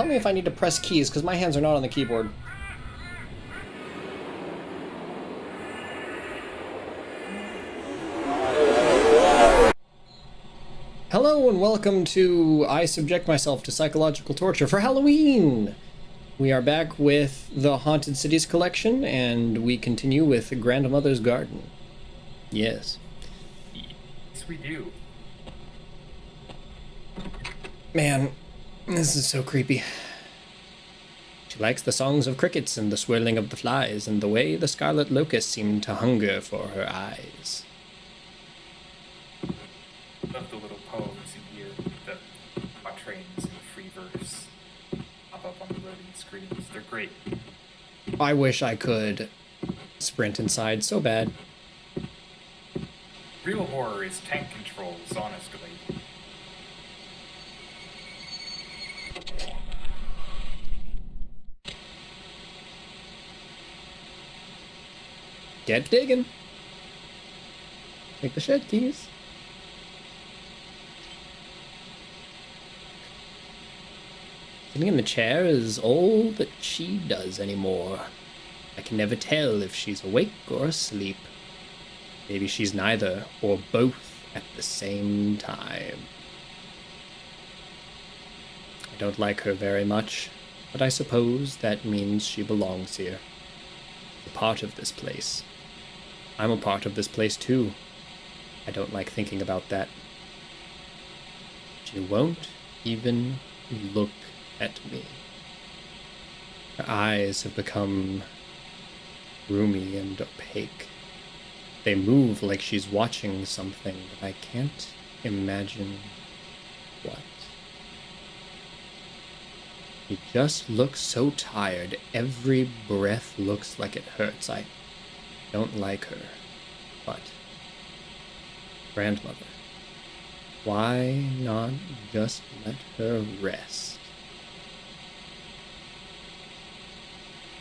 Tell me if I need to press keys, because my hands are not on the keyboard. Hello and welcome to I Subject Myself to Psychological Torture for Halloween! We are back with the Haunted Cities collection, and we continue with Grandmother's Garden. Yes. Yes, we do. Man, this is so creepy. She likes the songs of crickets and the swirling of the flies and the way the scarlet locusts seem to hunger for her eyes. Love the little poems in here, the quatrains and free verse pop up on the loading screens. They're great. I wish I could sprint inside so bad. Real horror is tank controls, honestly. Get digging. Take the shed keys. Sitting in the chair is all that she does anymore. I can never tell if she's awake or asleep. Maybe she's neither, or both at the same time. I don't like her very much, but I suppose that means she belongs here. A part of this place. I'm a part of this place too. I don't like thinking about that. She won't even look at me. Her eyes have become roomy and opaque. They move like she's watching something, but I can't imagine what. She just looks so tired. Every breath looks like it hurts. I don't like her, but Grandmother, why not just let her rest?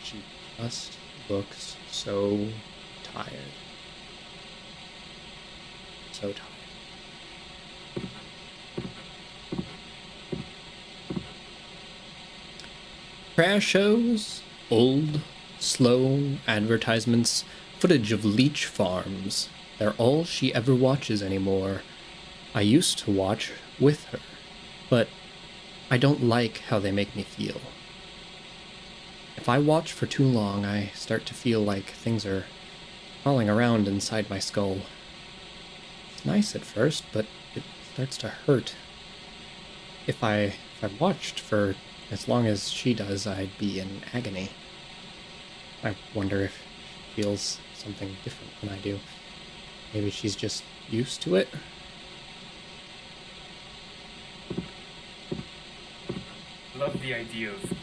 She just looks so tired. So tired. Crash shows, old, slow advertisements, footage of leech farms. They're all she ever watches anymore. I used to watch with her, but I don't like how they make me feel. If I watch for too long, I start to feel like things are crawling around inside my skull. It's nice at first, but it starts to hurt. If I watched for as long as she does, I'd be in agony. I wonder if she feels something different than I do. Maybe she's just used to it? I love the idea of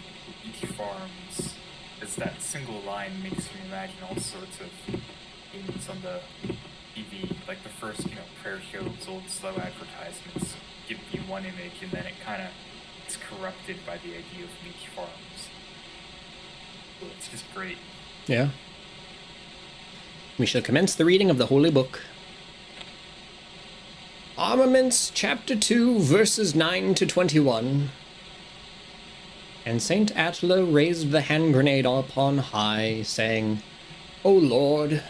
leech farms, as that single line makes me imagine all sorts of things on the TV, like the first, prayer shows, old slow advertisements give you one image and then it kind of is corrupted by the idea of leech farms. So it's just great. Yeah. We shall commence the reading of the Holy Book. Armaments, chapter 2, verses 9 to 21. And Saint Attila raised the hand grenade upon high, saying, O Lord,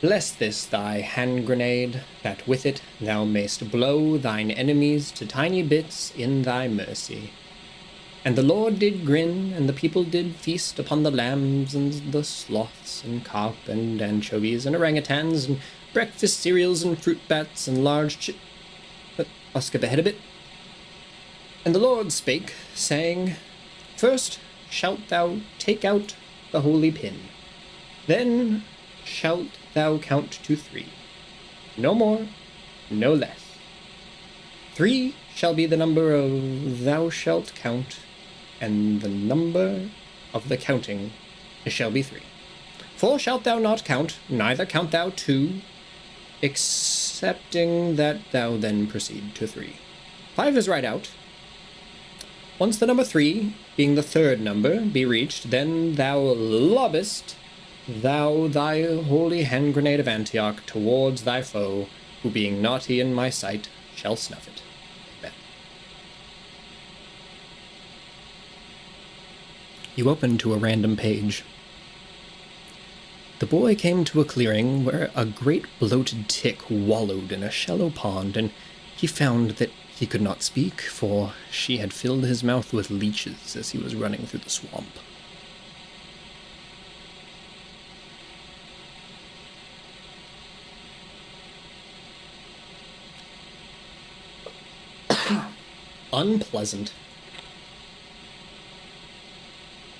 bless this thy hand grenade, that with it thou mayst blow thine enemies to tiny bits in thy mercy. And the Lord did grin, and the people did feast upon the lambs and the sloths and carp and anchovies and orangutans and breakfast cereals and fruit bats and large I'll skip ahead a bit. And the Lord spake, saying, First shalt thou take out the holy pin, then shalt thou count to 3. No more, no less. 3 shall be the number of thou shalt count, and the number of the counting shall be 3. 4 shalt thou not count, neither count thou 2, excepting that thou then proceed to 3. 5 is right out. Once the number 3, being the third number, be reached, then thou lobbest thou thy holy hand grenade of Antioch towards thy foe, who being naughty in my sight shall snuff it. Amen. You open to a random page. The boy came to a clearing where a great bloated tick wallowed in a shallow pond, and he found that he could not speak, for she had filled his mouth with leeches as he was running through the swamp. Unpleasant.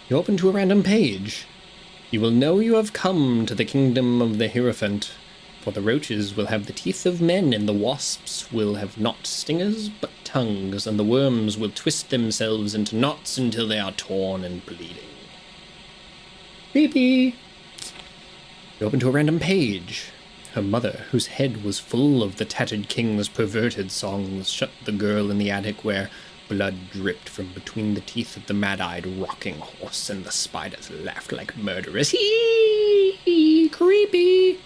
You open to a random page. You will know you have come to the kingdom of the Hierophant, for the roaches will have the teeth of men, and the wasps will have not stingers but tongues, and the worms will twist themselves into knots until they are torn and bleeding. Creepy! You open to a random page. Her mother, whose head was full of the tattered king's perverted songs, shut the girl in the attic where blood dripped from between the teeth of the mad-eyed rocking horse, and the spiders laughed like murderers. Hee! Creepy!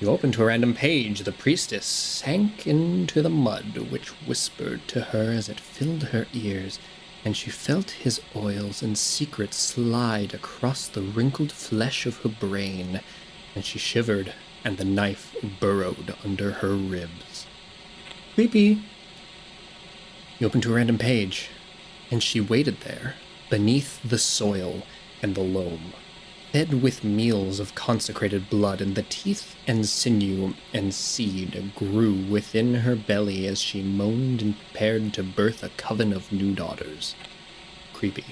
You open to a random page. The priestess sank into the mud, which whispered to her as it filled her ears, and she felt his oils and secrets slide across the wrinkled flesh of her brain, and she shivered, and the knife burrowed under her ribs. Creepy. You open to a random page, and she waited there, beneath the soil and the loam, fed with meals of consecrated blood, and the teeth and sinew and seed grew within her belly as she moaned and prepared to birth a coven of new daughters. Creepy.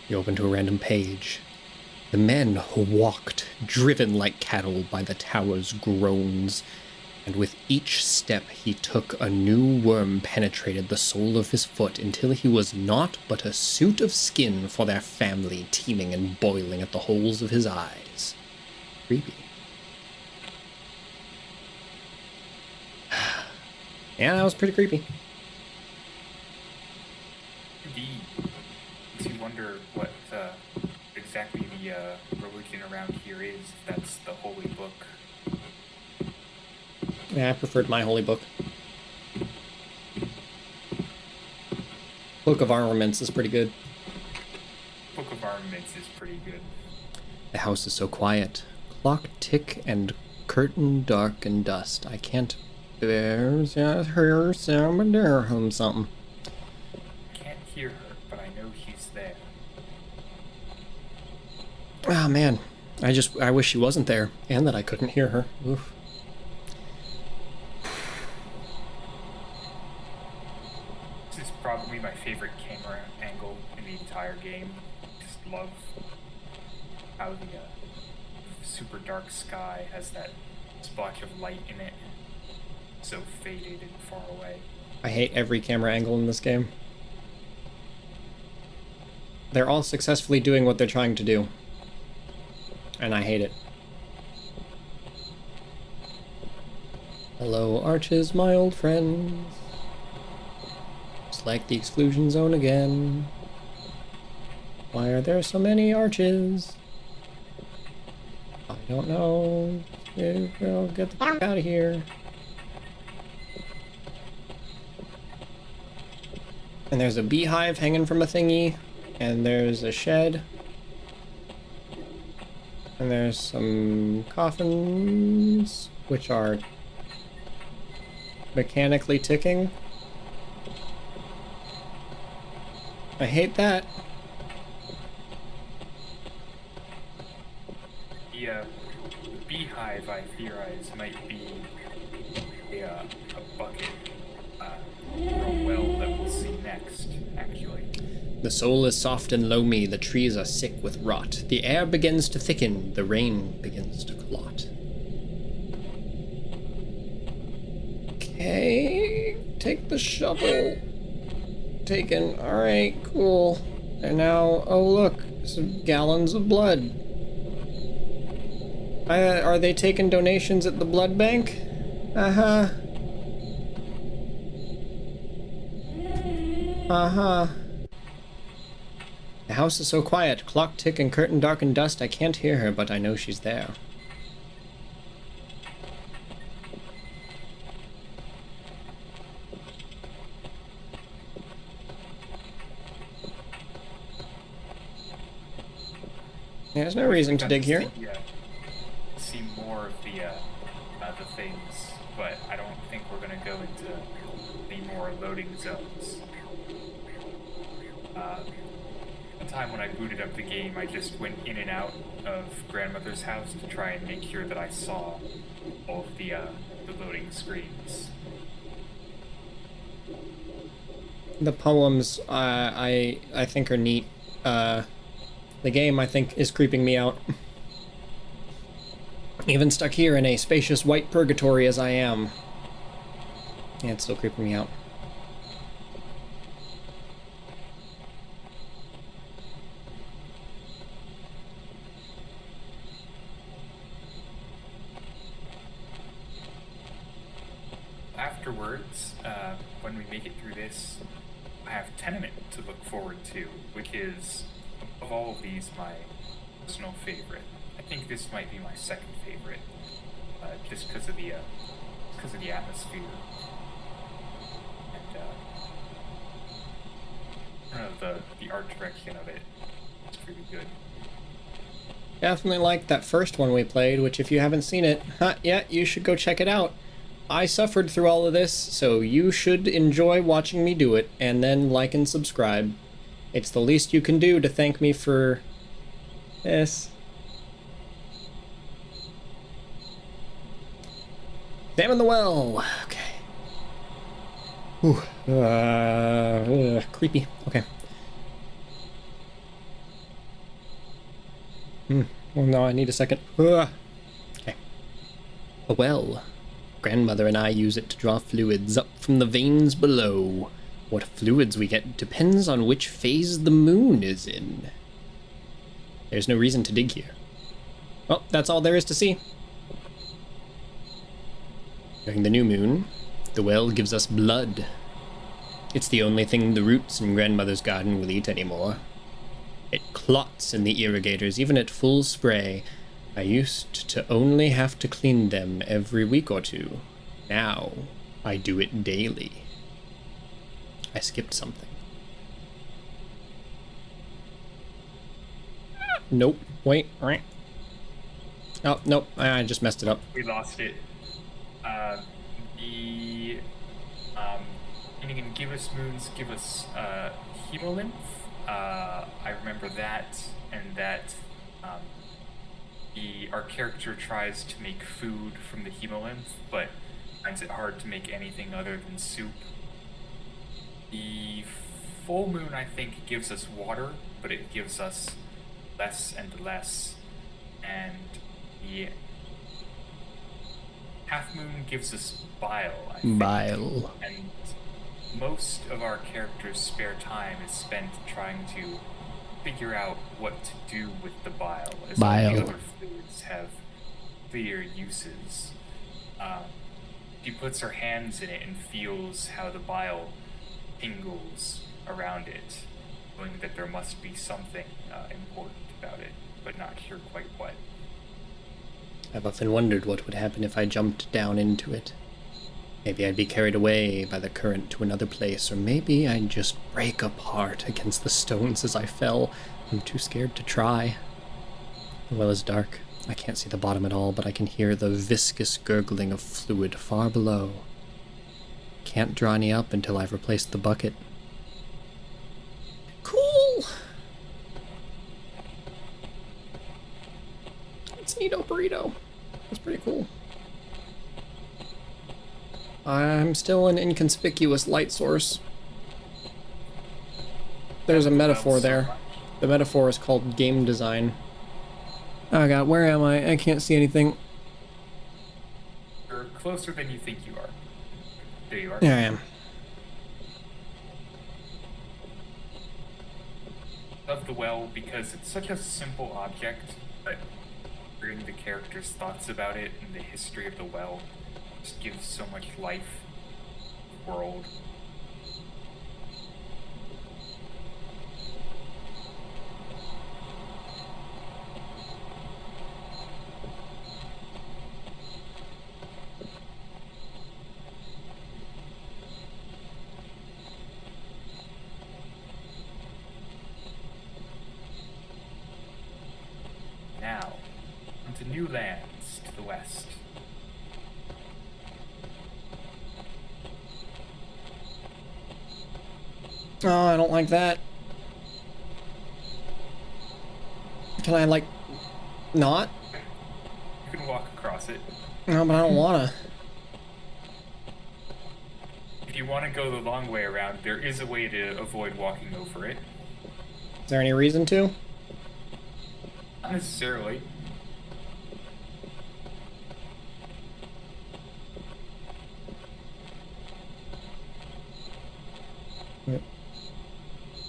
You open to a random page. The men walked, driven like cattle by the tower's groans, and with each step he took, a new worm penetrated the sole of his foot until he was naught but a suit of skin for their family, teeming and boiling at the holes of his eyes. Creepy. Yeah, that was pretty creepy. Indeed. Makes you wonder what exactly the religion around here is, if that's the holy book. Yeah, I preferred my holy book. Book of Armaments is pretty good. Book of Armaments is pretty good. The house is so quiet. Clock tick and curtain dark and dust. I can't bear her something. Can't hear her, but I know she's there. Oh man, I wish she wasn't there, and that I couldn't hear her. Oof. This is probably my favorite camera angle in the entire game. Just love how the super dark sky has that splotch of light in it. So faded and far away. I hate every camera angle in this game. They're all successfully doing what they're trying to do, and I hate it. Hello, arches, my old friends. It's like the exclusion zone again. Why are there so many arches? I don't know. Girl, get the fuck out of here. And there's a beehive hanging from a thingy, and there's a shed, and there's some coffins, which are mechanically ticking. I hate that. The beehive, I theorize, might be a bucket or a well that we'll see next, actually. The soul is soft and loamy, the trees are sick with rot. The air begins to thicken, the rain begins to clot. Okay, take the shovel. Taken, alright, cool. And now, oh look, some gallons of blood. Are they taking donations at the blood bank? Uh-huh. Uh-huh. The house is so quiet. Clock tick and curtain dark and dust. I can't hear her, but I know she's there. There's no reason to dig here. See more of the things, but I don't think we're gonna go into any more loading zones. The time when I booted up the game, I just went in and out of grandmother's house to try and make sure that I saw all of the loading screens. The poems, I think are neat. The game, I think, is creeping me out. Even stuck here in a spacious white purgatory as I am. Yeah, it's still creeping me out. Afterwards, when we make it through this, I have Tenement to look forward to, which is, of all of these, my personal favorite. I think this might be my second favorite, just because of the atmosphere, and I don't know, the art direction of it. It's pretty good. Definitely like that first one we played, which if you haven't seen it, yeah, you should go check it out. I suffered through all of this, so you should enjoy watching me do it, and then like and subscribe. It's the least you can do to thank me for this. Examine the well. Okay. Whew. Creepy. Okay. Well, no, I need a second. Okay. A well. Grandmother and I use it to draw fluids up from the veins below. What fluids we get depends on which phase the moon is in. There's no reason to dig here. Well, that's all there is to see. During the new moon, the well gives us blood. It's the only thing the roots in Grandmother's garden will eat anymore. It clots in the irrigators, even at full spray. I used to only have to clean them every week or two. Now, I do it daily. I skipped something. Nope. Wait. Oh, nope. I just messed it up. We lost it. And give us moons, give us hemolymph. I remember that, and that our character tries to make food from the hemolymph, but finds it hard to make anything other than soup. The full moon, I think, gives us water, but it gives us less and less. And the half moon gives us bile, I think. Bile. And most of our character's spare time is spent trying to figure out what to do with the bile, as all the other fluids have clear uses. She puts her hands in it and feels how the bile tingles around it, knowing that there must be something important about it, but not sure quite what. I've often wondered what would happen if I jumped down into it. Maybe I'd be carried away by the current to another place, or maybe I'd just break apart against the stones as I fell. I'm too scared to try. The well is dark. I can't see the bottom at all, but I can hear the viscous gurgling of fluid far below. Can't draw any up until I've replaced the bucket. Cool! It's Nito Burrito. That's pretty cool. I'm still an inconspicuous light source. There's a metaphor there. The metaphor is called game design. Oh god, where am I? I can't see anything. You're closer than you think you are. There you are. There I am. Love the well because it's such a simple object, but hearing the character's thoughts about it and the history of the well just gives so much life to the world. new lands to the west. Oh, I don't like that. Can I, like, not? You can walk across it. No, but I don't wanna. If you want to go the long way around, there is a way to avoid walking over it. Is there any reason to? Not necessarily.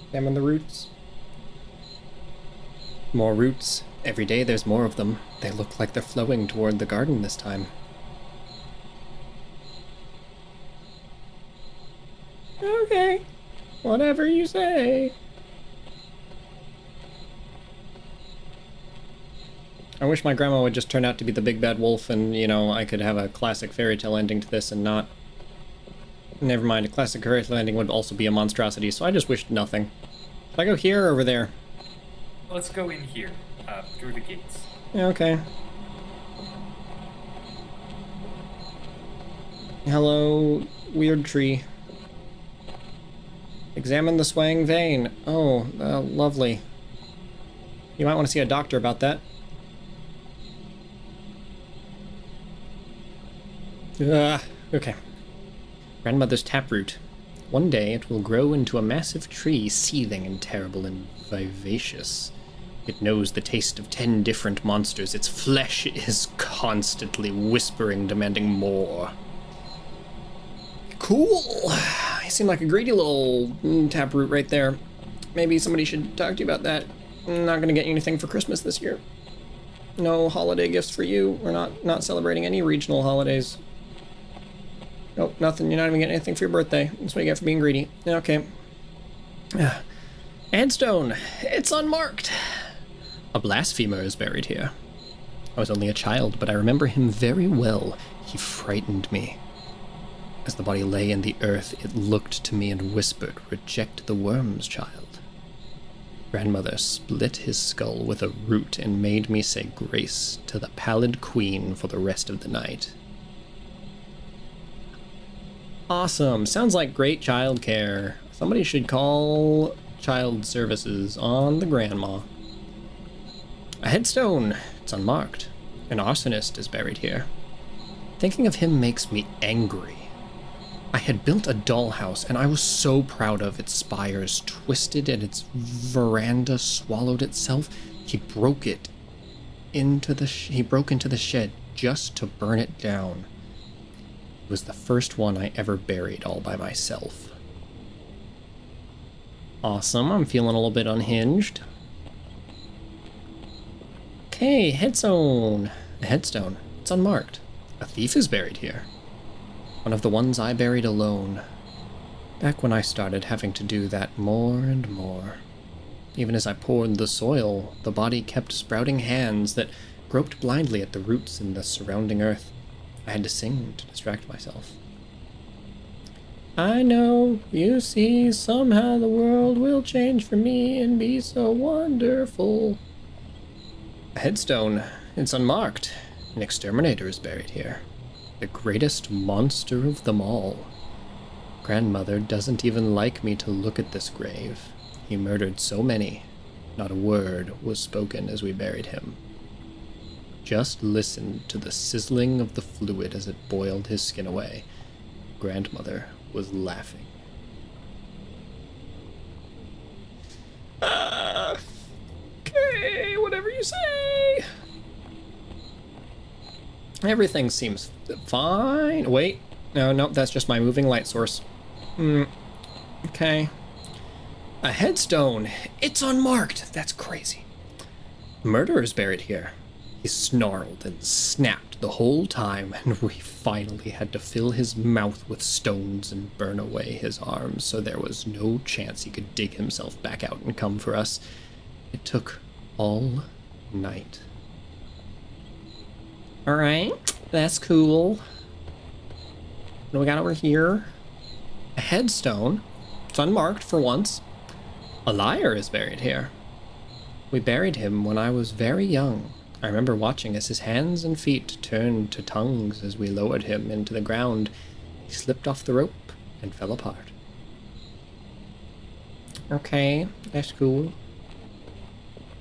Examine the roots. More roots. Every day there's more of them. They look like they're flowing toward the garden this time. Okay. Whatever you say. I wish my grandma would just turn out to be the big bad wolf and, you know, I could have a classic fairy tale ending to this and not... Never mind, a classic fairy tale ending would also be a monstrosity, so I just wished nothing. Should I go here or over there? Let's go in here, through the gates. Yeah, okay. Hello, weird tree. Examine the swaying vein. Oh, lovely. You might want to see a doctor about that. Okay. Grandmother's taproot. One day it will grow into a massive tree, seething and terrible and vivacious. It knows the taste of 10 different monsters. Its flesh is constantly whispering, demanding more. Cool. You seem like a greedy little taproot right there. Maybe somebody should talk to you about that. I'm not gonna get you anything for Christmas this year. No holiday gifts for you. We're not celebrating any regional holidays. Nope, nothing. You're not even getting anything for your birthday. That's what you get for being greedy. Okay. Headstone. It's unmarked. A blasphemer is buried here. I was only a child, but I remember him very well. He frightened me. As the body lay in the earth, it looked to me and whispered, "Reject the worms, child." Grandmother split his skull with a root and made me say grace to the pallid queen for the rest of the night. Awesome. Sounds like great childcare. Somebody should call child services on the grandma. A headstone. It's unmarked. An arsonist is buried here. Thinking of him makes me angry. I had built a dollhouse, and I was so proud of its spires twisted and its veranda swallowed itself. He broke into the shed just to burn it down. It was the first one I ever buried all by myself. Awesome, I'm feeling a little bit unhinged. Okay, headstone. A headstone. It's unmarked. A thief is buried here. One of the ones I buried alone. Back when I started having to do that more and more. Even as I poured the soil, the body kept sprouting hands that groped blindly at the roots in the surrounding earth. I had to sing to distract myself. I know, you see, somehow the world will change for me and be so wonderful. A headstone. It's unmarked. An exterminator is buried here. The greatest monster of them all. Grandmother doesn't even like me to look at this grave. He murdered so many. Not a word was spoken as we buried him. Just listened to the sizzling of the fluid as it boiled his skin away. Grandmother was laughing. Okay, whatever you say. Everything seems fine. Wait. No, that's just my moving light source. Okay. A headstone. It's unmarked. That's crazy. Murderer is buried here. He snarled and snapped the whole time, and we finally had to fill his mouth with stones and burn away his arms, so there was no chance he could dig himself back out and come for us. It took all night. Alright, that's cool. What do we got over here? A headstone. It's unmarked for once. A liar is buried here. We buried him when I was very young. I remember watching as his hands and feet turned to tongues as we lowered him into the ground. He slipped off the rope and fell apart. Okay, that's cool.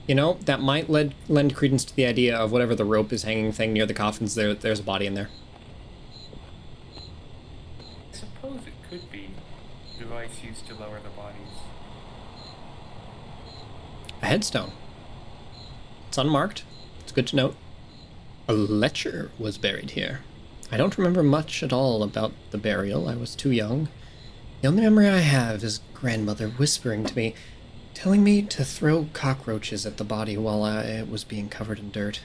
You know, that might lend credence to the idea of whatever the rope is hanging thing near the coffins. There's a body in there. I suppose it could be a device used to lower the bodies. A headstone. It's unmarked. It's good to note. A lecher was buried here. I don't remember much at all about the burial. I was too young. The only memory I have is grandmother whispering to me, telling me to throw cockroaches at the body while it was being covered in dirt.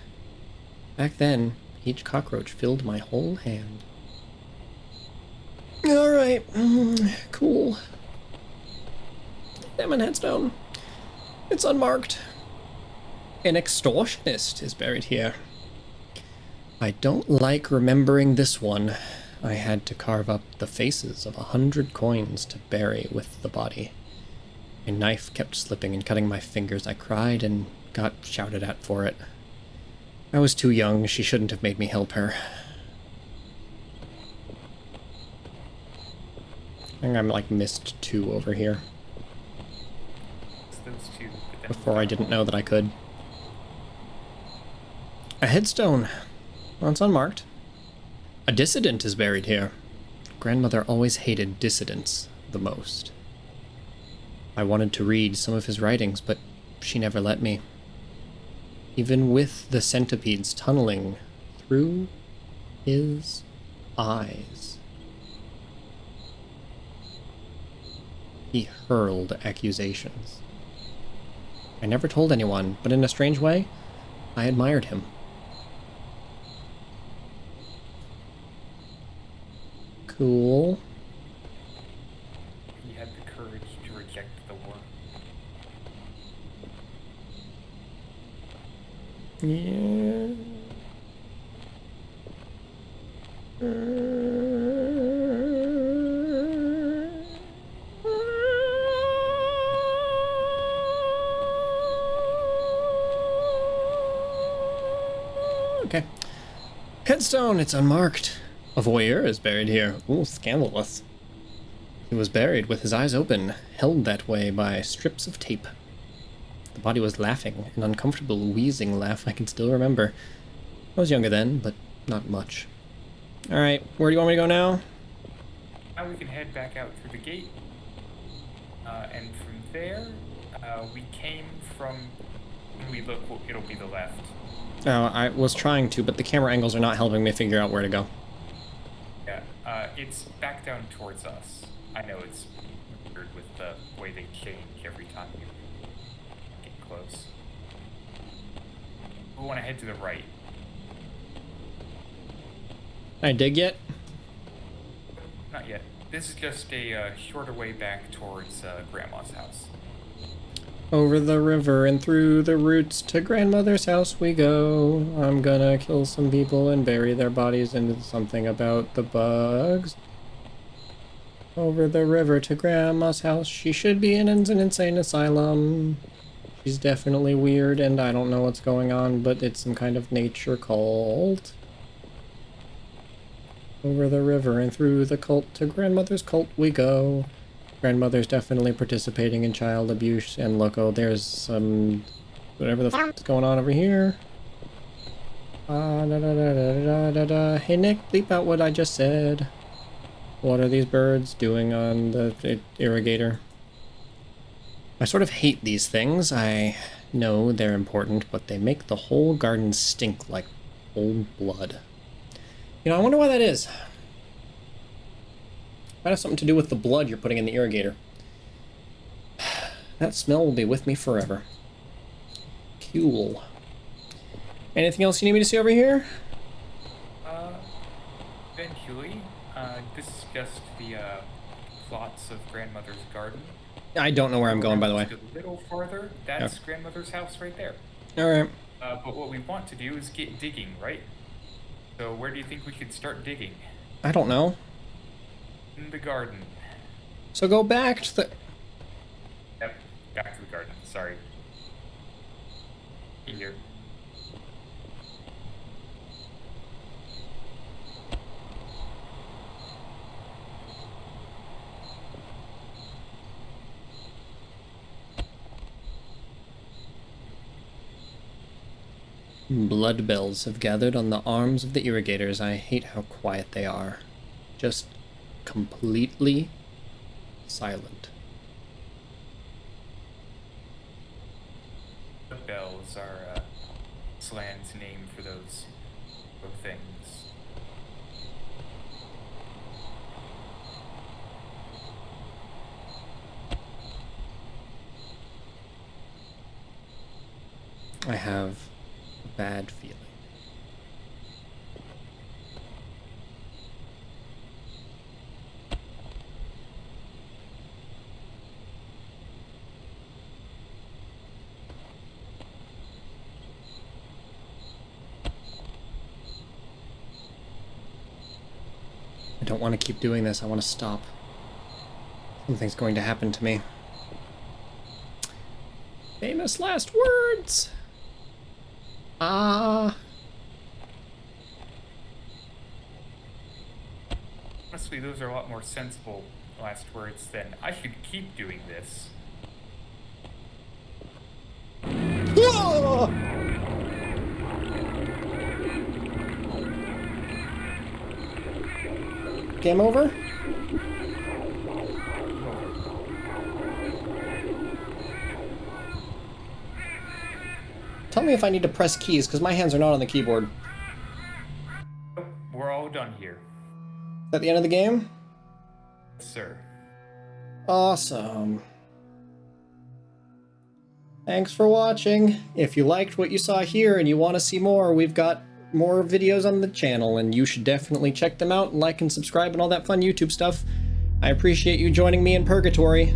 Back then, each cockroach filled my whole hand. Alright, cool. Diamond headstone. It's unmarked. An extortionist is buried here. I don't like remembering this one. I had to carve up the faces of 100 coins to bury with the body. My knife kept slipping and cutting my fingers. I cried and got shouted at for it. I was too young. She shouldn't have made me help her. I think I'm like missed 2 over here. It's those two. Before I didn't know that I could. A headstone. Well, it's unmarked. A dissident is buried here. Grandmother always hated dissidents the most. I wanted to read some of his writings, but she never let me. Even with the centipedes tunneling through his eyes. He hurled accusations. I never told anyone, but in a strange way, I admired him. Cool. He had the courage to reject the war. Yeah. Okay. Headstone, it's unmarked. A voyeur is buried here. Ooh, scandalous. He was buried with his eyes open, held that way by strips of tape. The body was laughing, an uncomfortable, wheezing laugh I can still remember. I was younger then, but not much. Alright, where do you want me to go now? Now we can head back out through the gate. And from there, we came from... When we look, it'll be the left. Oh, I was trying to, but the camera angles are not helping me figure out where to go. Yeah, it's back down towards us. I know it's weird with the way they change every time you get close. We want to head to the right. Can I dig yet? Not yet. This is just a shorter way back towards Grandma's house. Over the river and through the roots to grandmother's house we go. I'm gonna kill some people and bury their bodies into something about the bugs. Over the river to grandma's house. She should be in an insane asylum. She's definitely weird and I don't know what's going on, but it's some kind of nature cult. Over the river and through the cult to grandmother's cult we go. Grandmother's definitely participating in child abuse, and look, oh, there's some... whatever the f*** is going on over here. Hey Nick, bleep out what I just said. What are these birds doing on the irrigator? I sort of hate these things. I know they're important, but they make the whole garden stink like old blood. You know, I wonder why that is. Might have something to do with the blood you're putting in the irrigator. That smell will be with me forever. Cool. Anything else you need me to see over here? Eventually. This is just the plots of Grandmother's garden. I don't know where I'm going, by the way. Just a little farther, that's Grandmother's house right there. Alright. But what we want to do is get digging, right? So where do you think we could start digging? I don't know. In the garden. So go back to the... Yep, back to the garden, sorry. Here. Blood bells have gathered on the arms of the irrigators. I hate how quiet they are. Just completely silent. Bells are Slan's name for those things. I have a bad feeling. I don't want to keep doing this. I want to stop. Something's going to happen to me. Famous last words! Honestly, those are a lot more sensible last words than I should keep doing this. Whoa! Game over? Tell me if I need to press keys, because my hands are not on the keyboard. We're all done here. Is that the end of the game? Yes, sir. Awesome. Thanks for watching. If you liked what you saw here and you want to see more, we've got more videos on the channel, and you should definitely check them out and like and subscribe and all that fun YouTube stuff. I appreciate you joining me in purgatory.